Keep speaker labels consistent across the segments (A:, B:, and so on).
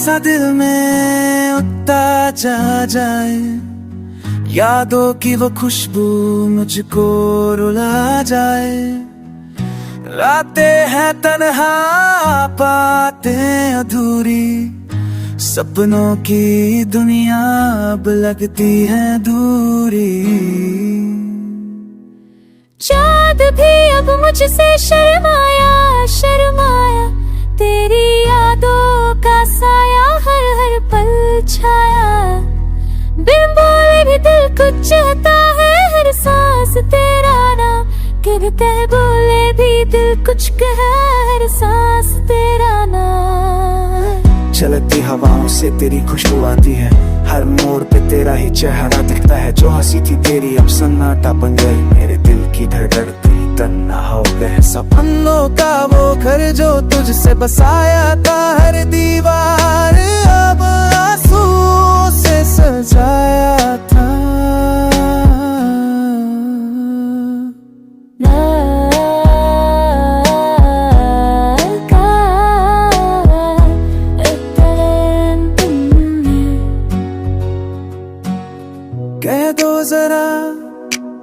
A: सा दिल में उठता चला जाए, यादों की वो खुशबू मुझको रुला जाए। रातें हैं तन्हा बातें अधूरी, सपनों की दुनिया अब लगती है दूरी।
B: चाँद भी अब मुझसे शर्माया शर्माया, तेरी यादों का साया हर हर पल छाया। बिन बोले भी दिल कुछ चाहता है, हर सांस तेरा नाम कह कह बोले भी दिल कुछ कहे, हर सांस तेरा नाम।
A: चलती हवाओं से तेरी खुशबू आती है, हर मोड़ पे तेरा ही चेहरा दिखता है। जो हंसी थी तेरी अब सन्नाटा बन गई, मेरे दिल की धड़कती तन्हा हो गए। सपनों का वो घर जो तुझसे बसाया था, हर दीवार अब आंसू से सजाया था। कह दो जरा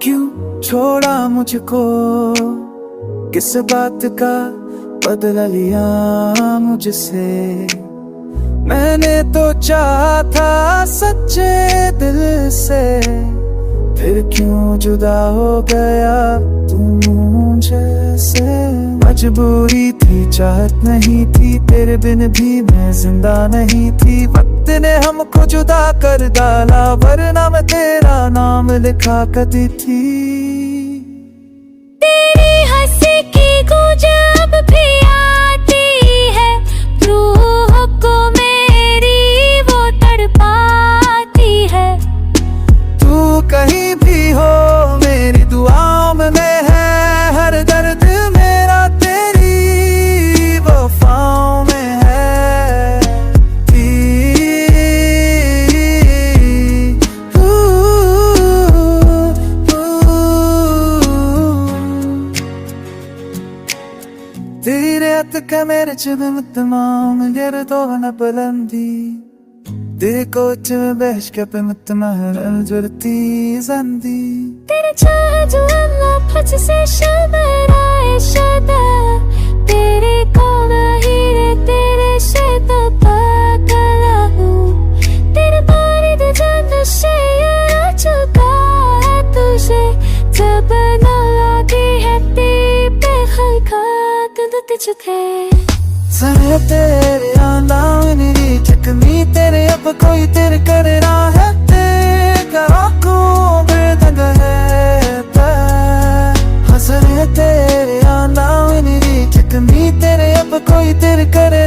A: क्यों छोड़ा मुझको, किस बात का बदला लिया मुझसे। मैंने तो चाहा था सच्चे दिल से, फिर क्यों जुदा हो गया तू मुझसे। मजबूरी थी चाहत नहीं थी, तेरे बिन भी मैं जिंदा नहीं थी। वक्त ने हमको जुदा कर डाला, वरना मैं तेरा नाम लिखा करती थी।
B: तेरी हंसी की गूंज अब भी आती है, रूह को मेरी वो तड़पाती है।
A: तू कहीं भी हो मेरी दुआओं में है, हर दर्द मेरा तेरी वफाओं में है। तेरे हाथ का मेरे चुम तमाम गर तो न बुलंदी, तेरे कोच में बहश के पे मुतमहल जुलती जंदी।
B: तेरे चाह जो अल्लाह फच से शर्माए शदा, तेरे कौन हीरे तेरे शैता पागला हूँ। तेरे बारिद जन्नत से आ चुका है तुझे, जब न लगी है पे खलका तुझ चुके।
A: सरे तेरे आंदां नी चकमी तेरे, अब कोई तेरे करे ना है। तेरे आंखों में दग है हंसरे तेरे आंदां नी चकमी तेरे, अब कोई तेरे करे